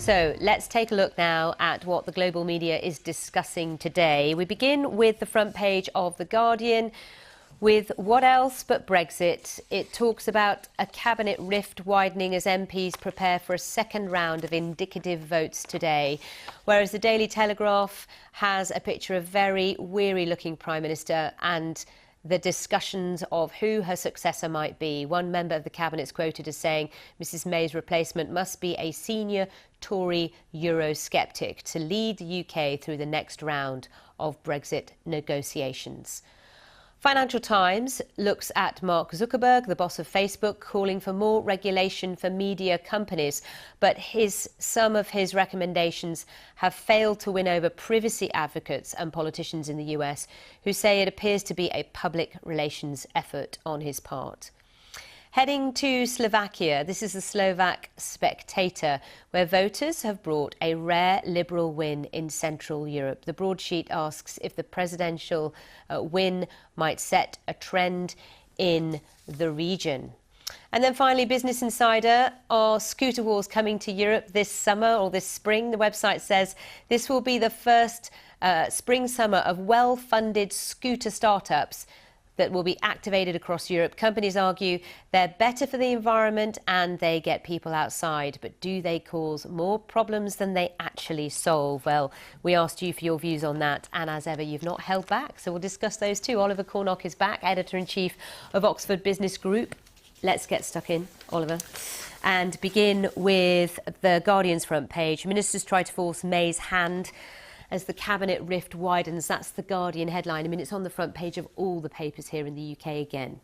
So let's take a look now at what the global media is discussing today. We begin with the front page of The Guardian. With what else but Brexit? It talks about a cabinet rift widening as MPs prepare for a second round of indicative votes today. Whereas the Daily Telegraph has a picture of very weary-looking Prime Minister and the discussions of who her successor might be. One member of the cabinet is quoted as saying Mrs May's replacement must be a senior Tory Eurosceptic to lead the UK through the next round of Brexit negotiations. Financial Times looks at Mark Zuckerberg, the boss of Facebook, calling for more regulation for media companies. But some of his recommendations have failed to win over privacy advocates and politicians in the US, who say it appears to be a public relations effort on his part. Heading to Slovakia, this is the Slovak Spectator, where voters have brought a rare Liberal win in Central Europe. The broadsheet asks if the presidential win might set a trend in the region. And then finally, Business Insider, are scooter wars coming to Europe this summer or this spring? The website says this will be the first spring-summer of well-funded scooter startups that will be activated across Europe. Companies argue they're better for the environment and they get people outside. But do they cause more problems than they actually solve? Well, we asked you for your views on that, and as ever, you've not held back. So we'll discuss those too. Oliver Cornock is back, Editor-in-Chief of Oxford Business Group. Let's get stuck in, Oliver, and begin with the Guardian's front page. Ministers try to force May's hand as the cabinet rift widens. That's the Guardian headline. I mean, it's on the front page of all the papers here in the UK again.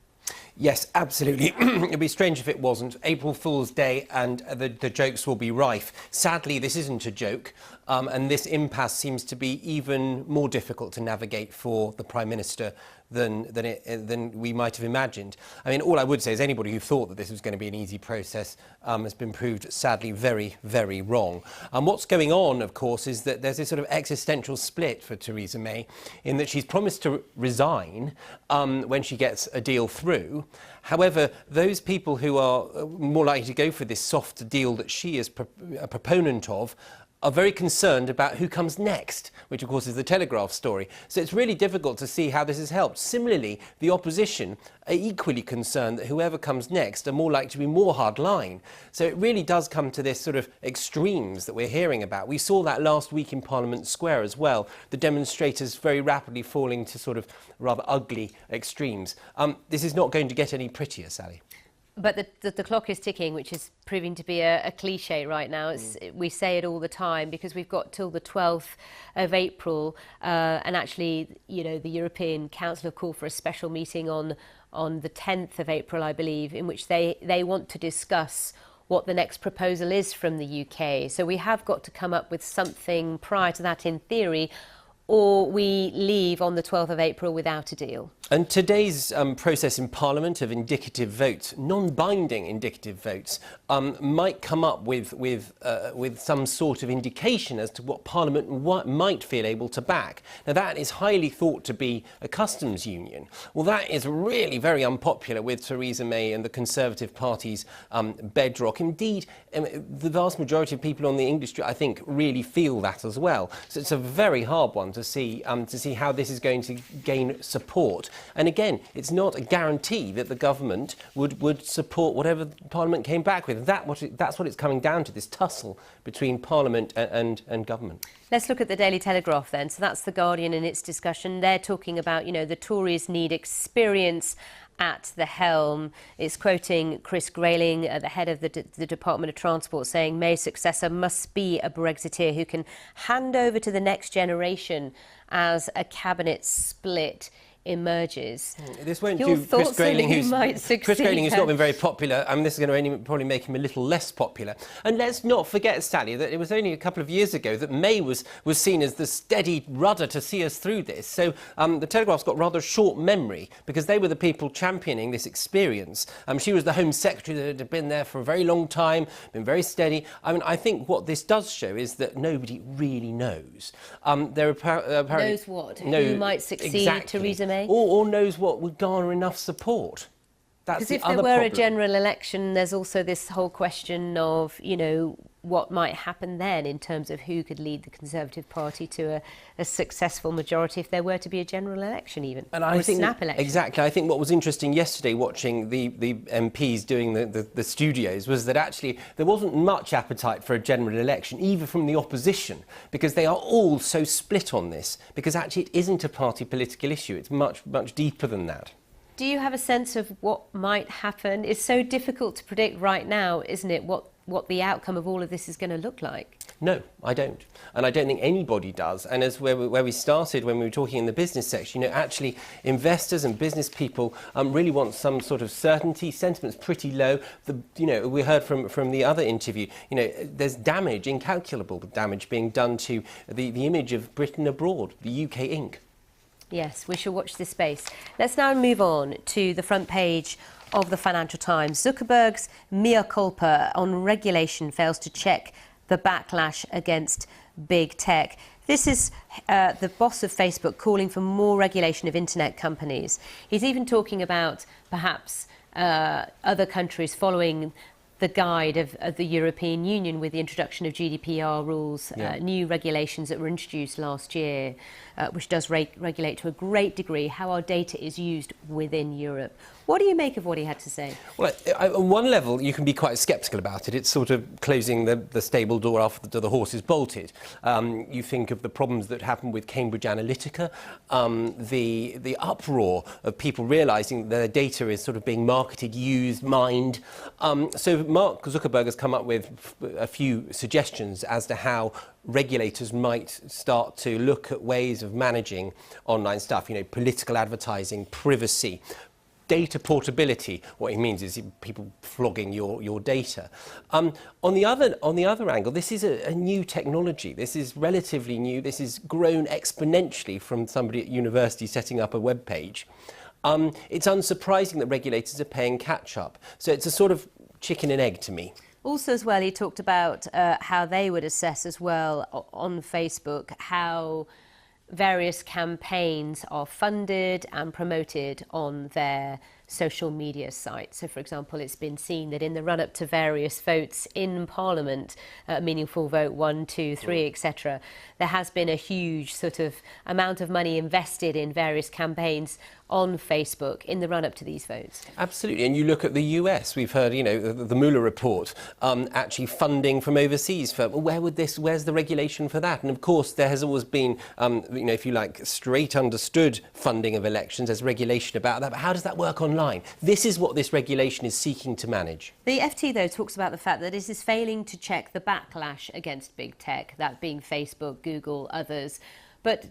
Yes, absolutely. It'd be strange if it wasn't. April Fool's Day and the jokes will be rife. Sadly, this isn't a joke, and this impasse seems to be even more difficult to navigate for the Prime Minister than we might have imagined. I mean, all I would say is anybody who thought that this was going to be an easy process has been proved, sadly, very, very wrong. What's going on, of course, is that there's this sort of existential split for Theresa May, in that she's promised to resign when she gets a deal through. However, those people who are more likely to go for this soft deal that she is a proponent of are very concerned about who comes next, which of course is the Telegraph story. So it's really difficult to see how this has helped. Similarly, the opposition are equally concerned that whoever comes next are more likely to be more hardline. So it really does come to this sort of extremes that we're hearing about. We saw that last week in Parliament Square as well, the demonstrators very rapidly falling to sort of rather ugly extremes. This is not going to get any prettier, Sally. But the clock is ticking, which is proving to be a cliche right now. We say it all the time because we've got till the 12th of April, and actually, you know, the European Council have called for a special meeting on the 10th of April, I believe, in which they want to discuss what the next proposal is from the UK. So we have got to come up with something prior to that, in theory, or we leave on the 12th of April without a deal. And today's process in Parliament of indicative votes, non-binding indicative votes, might come up with some sort of indication as to what Parliament might feel able to back. Now, that is highly thought to be a customs union. Well, that is really very unpopular with Theresa May and the Conservative Party's bedrock. Indeed, the vast majority of people on the industry, I think, really feel that as well. So it's a very hard one to see how this is going to gain support. And again, it's not a guarantee that the government would support whatever Parliament came back with. That's what it's coming down to, this tussle between Parliament and government. Let's look at the Daily Telegraph then. So that's the Guardian in its discussion. They're talking about, you know, the Tories need experience at the helm. It's quoting Chris Grayling, the head of the Department of Transport, saying May's successor must be a Brexiteer who can hand over to the next generation as a cabinet split emerges. This won't do Chris Grayling, who's not been very popular. I mean, this is going to probably make him a little less popular. And let's not forget, Sally, that it was only a couple of years ago that May was seen as the steady rudder to see us through this. So the Telegraph's got rather short memory because they were the people championing this experience. She was the Home Secretary that had been there for a very long time, been very steady. I mean, I think what this does show is that nobody really knows. There are apparently knows what? Who might succeed, exactly. Theresa May? Or knows what would garner enough support. That's because if there were a general election, there's also this whole question of, you know, what might happen then in terms of who could lead the Conservative Party to a successful majority if there were to be a general election even, and or I a think, snap election. Exactly. I think what was interesting yesterday watching the MPs doing the studios was that actually there wasn't much appetite for a general election, even from the opposition, because they are all so split on this, because actually it isn't a party political issue. It's much, much deeper than that. Do you have a sense of what might happen? It's so difficult to predict right now, isn't it, what the outcome of all of this is going to look like? No, I don't. And I don't think anybody does. And as where we started when we were talking in the business section, actually investors and business people really want some sort of certainty. Sentiment's pretty low. We heard from the other interview, there's damage, incalculable damage being done to the image of Britain abroad, the UK Inc. Yes, we shall watch this space. Let's now move on to the front page of the Financial Times. Zuckerberg's mea culpa on regulation fails to check the backlash against big tech. This is the boss of Facebook calling for more regulation of internet companies. He's even talking about perhaps other countries following the guide of the European Union with the introduction of GDPR rules, new regulations that were introduced last year, which does regulate to a great degree how our data is used within Europe. What do you make of what he had to say? Well, on one level, you can be quite sceptical about it. It's sort of closing the stable door after the horse is bolted. You think of the problems that happened with Cambridge Analytica, the uproar of people realising their data is sort of being marketed, used, mined. So Mark Zuckerberg has come up with a few suggestions as to how regulators might start to look at ways of managing online stuff, political advertising, privacy, data portability. What he means is people flogging your data. On the other angle, this is a new technology. This is relatively new. This has grown exponentially from somebody at university setting up a web page. It's unsurprising that regulators are paying catch up. So it's a sort of chicken and egg to me. Also, as well, he talked about how they would assess as well on Facebook how various campaigns are funded and promoted on their social media sites. So, for example, it's been seen that in the run-up to various votes in Parliament, meaningful vote 1, 2, 3, etc., there has been a huge sort of amount of money invested in various campaigns on Facebook in the run-up to these votes. Absolutely, and you look at the US, we've heard, the Mueller report, actually funding from overseas. Where's the regulation for that? And of course, there has always been, if you like, straight understood funding of elections. There's regulation about that, but how does that work online? This is what this regulation is seeking to manage. The FT, though, talks about the fact that this is failing to check the backlash against big tech, that being Facebook, Google, others. But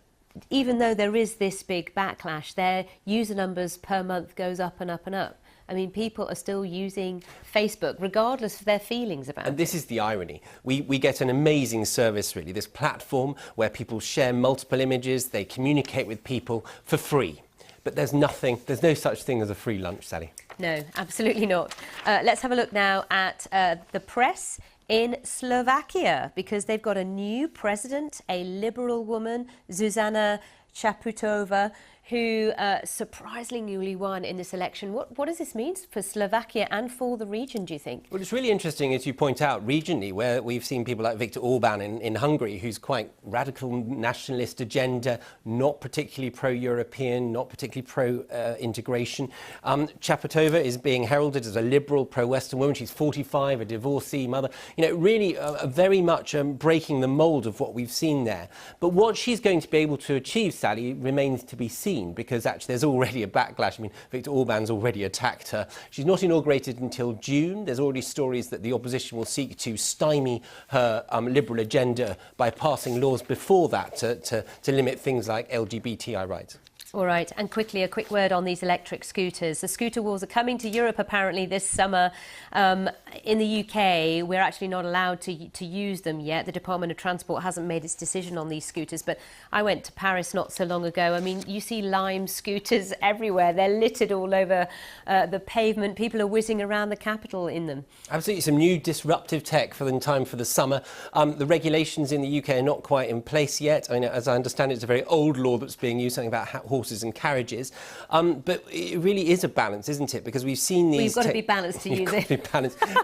even though there is this big backlash, their user numbers per month goes up and up and up. I mean, people are still using Facebook, regardless of their feelings about it. And this is the irony. We get an amazing service, really, this platform where people share multiple images, they communicate with people for free. But there's no such thing as a free lunch, Sally. No, absolutely not. Let's have a look now at the press in Slovakia, because they've got a new president, a liberal woman, Zuzana Caputova, who surprisingly won in this election. What does this mean for Slovakia and for the region, do you think? Well, it's really interesting, as you point out, regionally, where we've seen people like Viktor Orban in Hungary, who's quite radical nationalist agenda, not particularly pro-European, not particularly pro-integration. Caputova is being heralded as a liberal, pro-Western woman. She's 45, a divorcee mother. Really very much breaking the mould of what we've seen there. But what she's going to be able to achieve, Sally, remains to be seen, because actually there's already a backlash. I mean, Viktor Orban's already attacked her. She's not inaugurated until June. There's already stories that the opposition will seek to stymie her liberal agenda by passing laws before that to limit things like LGBTI rights. All right, and quickly, a quick word on these electric scooters. The scooter wars are coming to Europe apparently this summer. In the UK, we're actually not allowed to use them yet. The Department of Transport hasn't made its decision on these scooters, but I went to Paris not so long ago. I mean, you see Lime scooters everywhere. They're littered all over the pavement. People are whizzing around the capital in them. Absolutely, some new disruptive tech in time for the summer. The regulations in the UK are not quite in place yet. I mean, as I understand it, it's a very old law that's being used, something about horses and carriages. But it really is a balance, isn't it? Because we've seen these... Well, you've got to be balanced to use it.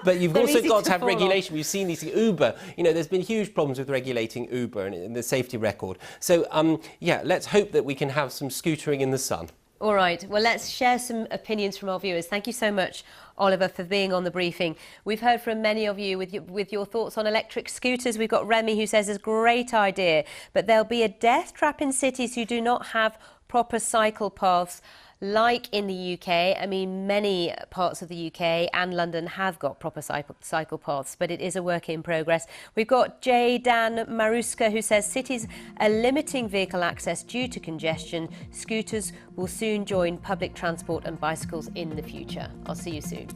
But you've also got to have fall off. regulation. We've seen these Uber. You know, there's been huge problems with regulating Uber and the safety record. So, yeah, let's hope that we can have some scootering in the sun. All right. Well, let's share some opinions from our viewers. Thank you so much, Oliver, for being on the briefing. We've heard from many of you with your thoughts on electric scooters. We've got Remy, who says it's a great idea, but there'll be a death trap in cities who do not have proper cycle paths. Like in the UK, I mean, many parts of the UK and London have got proper cycle paths, but it is a work in progress. We've got J. Dan Maruska, who says cities are limiting vehicle access due to congestion. Scooters will soon join public transport and bicycles in the future. I'll see you soon.